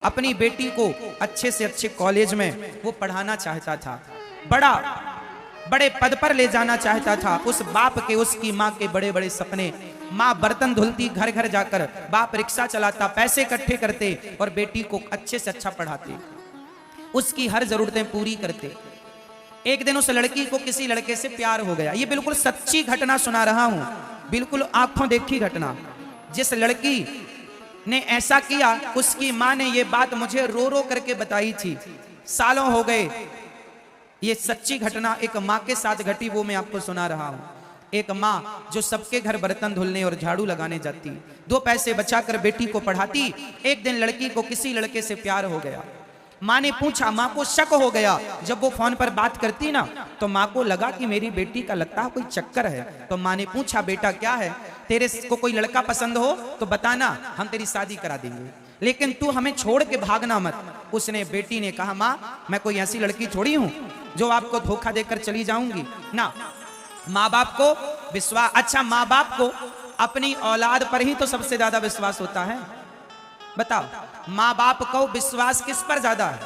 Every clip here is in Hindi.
अपनी बेटी को अच्छे से अच्छे कॉलेज में वो पढ़ाना चाहता था, बड़े पद पर ले जाना चाहता था। उस बाप के, उसकी माँ के बड़े बड़े सपने। माँ बर्तन धुलती घर घर जाकर, बाप रिक्शा चलाता, पैसे इकट्ठे करते और बेटी को अच्छे से अच्छा पढ़ाते, उसकी हर जरूरतें पूरी करते। एक दिन उस लड़की को किसी लड़के से प्यार हो गया। ये बिल्कुल सच्ची घटना सुना रहा हूं, बिल्कुल आंखों देखी घटना। जिस लड़की ने ऐसा किया, उसकी माँ ने ये बात मुझे रो रो करके बताई थी। सालों हो गए, ये सच्ची घटना एक माँ के साथ घटी, वो मैं आपको सुना रहा हूं। एक माँ जो सबके घर बर्तन धुलने और झाड़ू लगाने जाती, दो पैसे बचाकर बेटी को पढ़ाती। एक दिन लड़की को किसी लड़के से प्यार हो गया। माँ ने पूछा, माँ को शक हो गया। जब वो फोन पर बात करती ना, तो माँ को लगा कि मेरी बेटी का लगता है कोई चक्कर है। तो माँ ने पूछा, बेटा क्या है, तेरे को कोई लड़का पसंद हो तो बताना, हम तेरी शादी करा देंगे, लेकिन तू हमें छोड़ के भागना मत। उसने, बेटी ने कहा, माँ मैं कोई ऐसी लड़की थोड़ी हूं जो आपको धोखा देकर चली जाऊंगी ना। माँ बाप को विश्वास, अच्छा माँ बाप को अपनी औलाद पर ही तो सबसे ज्यादा विश्वास होता है। बताओ, माँ बाप को विश्वास किस पर ज्यादा है?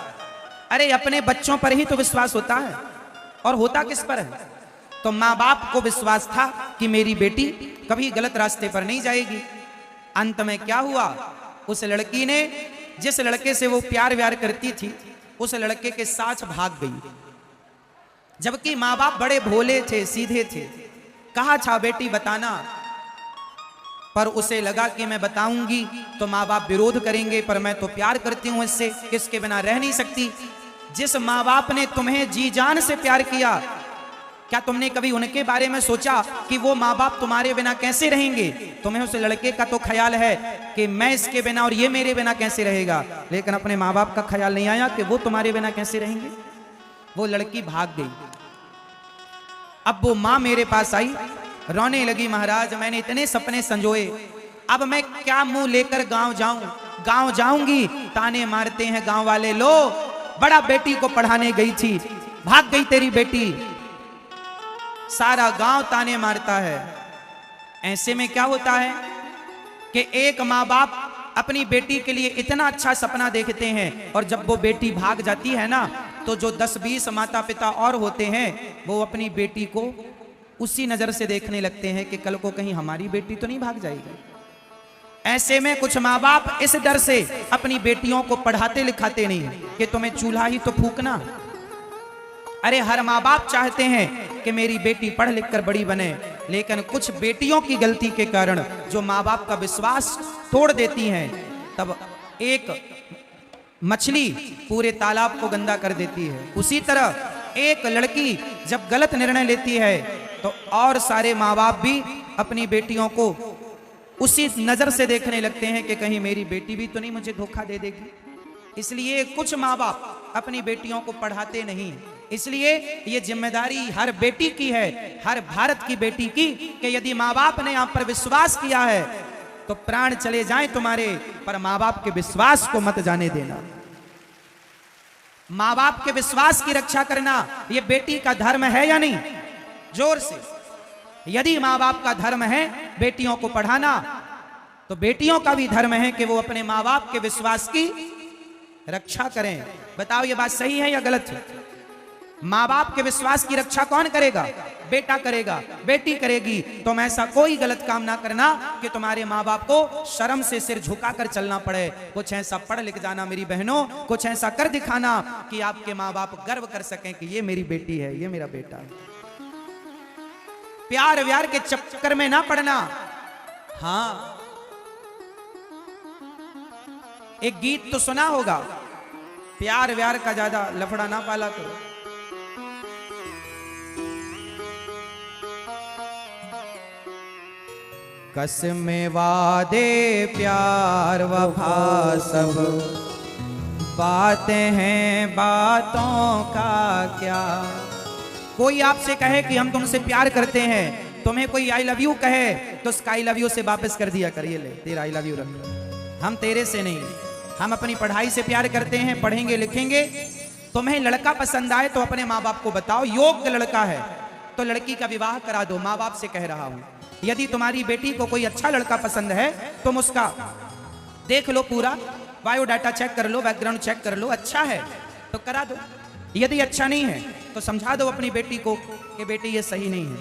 अरे अपने बच्चों पर ही तो विश्वास होता है, और होता किस पर है? तो माँ बाप को विश्वास था कि मेरी बेटी कभी गलत रास्ते पर नहीं जाएगी। अंत में क्या हुआ, उस लड़की ने जिस लड़के से वो प्यार व्यार करती थी, उस लड़के के साथ भाग गई। जबकि माँ बाप बड़े भोले थे, सीधे थे। कहा था, बेटी बताना, पर उसे लगा कि मैं बताऊंगी तो माँ बाप विरोध करेंगे, पर मैं तो प्यार करती हूं इससे, किसके बिना रह नहीं सकती। जिस माँ बाप ने तुम्हें जी जान से प्यार किया, क्या तुमने कभी उनके बारे में सोचा कि वो माँ बाप तुम्हारे बिना कैसे रहेंगे? तुम्हें उस लड़के का तो ख्याल है कि मैं इसके बिना और ये मेरे बिना कैसे रहेगा, लेकिन अपने माँ बाप का ख्याल नहीं आया कि वो तुम्हारे बिना कैसे रहेंगे। वो लड़की भाग गई। अब वो माँ मेरे पास आई, रोने लगी, महाराज मैंने इतने सपने संजोए, अब मैं क्या मुंह लेकर गांव जाऊं? गांव जाऊंगी, ताने मारते हैं गांव वाले, लो बड़ा बेटी को पढ़ाने गई थी, भाग गई तेरी बेटी, सारा गांव ताने मारता है। ऐसे में क्या होता है कि एक माँ बाप अपनी बेटी के लिए इतना अच्छा सपना देखते हैं, और जब वो बेटी भाग जाती है ना, तो जो 10-20 माता पिता और होते हैं, वो अपनी बेटी को उसी नजर से देखने लगते हैं कि कल को कहीं हमारी बेटी तो नहीं भाग जाएगी। ऐसे में कुछ माँ बाप इस डर से अपनी बेटियों को पढ़ाते लिखाते नहीं कि तुम्हें चूल्हा ही तो फूकना। अरे हर माँ बाप चाहते हैं कि मेरी बेटी पढ़ लिख कर बड़ी बने, लेकिन कुछ बेटियों की गलती के कारण जो माँ बाप का विश्वास तोड़ देती हैं, तब एक मछली पूरे तालाब को गंदा कर देती है। उसी तरह एक लड़की जब गलत निर्णय लेती है, तो और सारे माँ बाप भी अपनी बेटियों को उसी नजर से देखने लगते हैं कि कहीं मेरी बेटी भी तो नहीं मुझे धोखा दे देगी। इसलिए कुछ माँ बाप अपनी बेटियों को पढ़ाते नहीं। इसलिए ये जिम्मेदारी हर बेटी की है, हर भारत की बेटी की, कि यदि माँ बाप ने आप पर विश्वास किया है तो प्राण चले जाएं तुम्हारे, पर माँ बाप के विश्वास को मत जाने देना। माँ बाप के विश्वास की रक्षा करना ये बेटी का धर्म है या नहीं? जोर से, यदि माँ बाप का धर्म है बेटियों को पढ़ाना, तो बेटियों का भी धर्म है कि वो अपने माँ बाप के विश्वास की रक्षा करें। बताओ ये बात सही है या गलत है? माँ बाप के विश्वास की रक्षा कौन करेगा? बेटा करेगा, बेटी करेगी। तुम ऐसा कोई गलत काम ना करना कि तुम्हारे माँ बाप को शर्म से सिर झुकाकर चलना पड़े। कुछ ऐसा पढ़ लिख जाना मेरी बहनों, कुछ ऐसा कर दिखाना कि आपके माँ बाप गर्व कर सकें कि ये मेरी बेटी है, ये मेरा बेटा है। प्यार व्यार के चक्कर में ना पड़ना। हाँ, एक गीत तो सुना होगा, प्यार व्यार का ज्यादा लफड़ा ना पाला करो। कसमें वादे प्यार वफा सब बातें हैं, बातों का क्या। कोई आपसे कहे कि हम तुमसे प्यार करते हैं, तुम्हें कोई आई लव यू कहे तो उसका आई लव यू से वापस कर दिया करिए, ले तेरा आई लव यू रख, हम तेरे से नहीं। हम अपनी पढ़ाई से प्यार करते हैं, पढ़ेंगे लिखेंगे। तुम्हें लड़का पसंद आए तो अपने माँ बाप को बताओ, योग्य लड़का है तो लड़की का विवाह करा दो। माँ बाप से कह रहा हूं, यदि तुम्हारी बेटी को कोई अच्छा लड़का पसंद है, तुम उसका देख लो पूरा, बायोडाटा चेक कर लो, बैकग्राउंड चेक कर लो, अच्छा है तो करा दो, यदि अच्छा नहीं है तो समझा दो अपनी बेटी को कि बेटी ये सही नहीं है।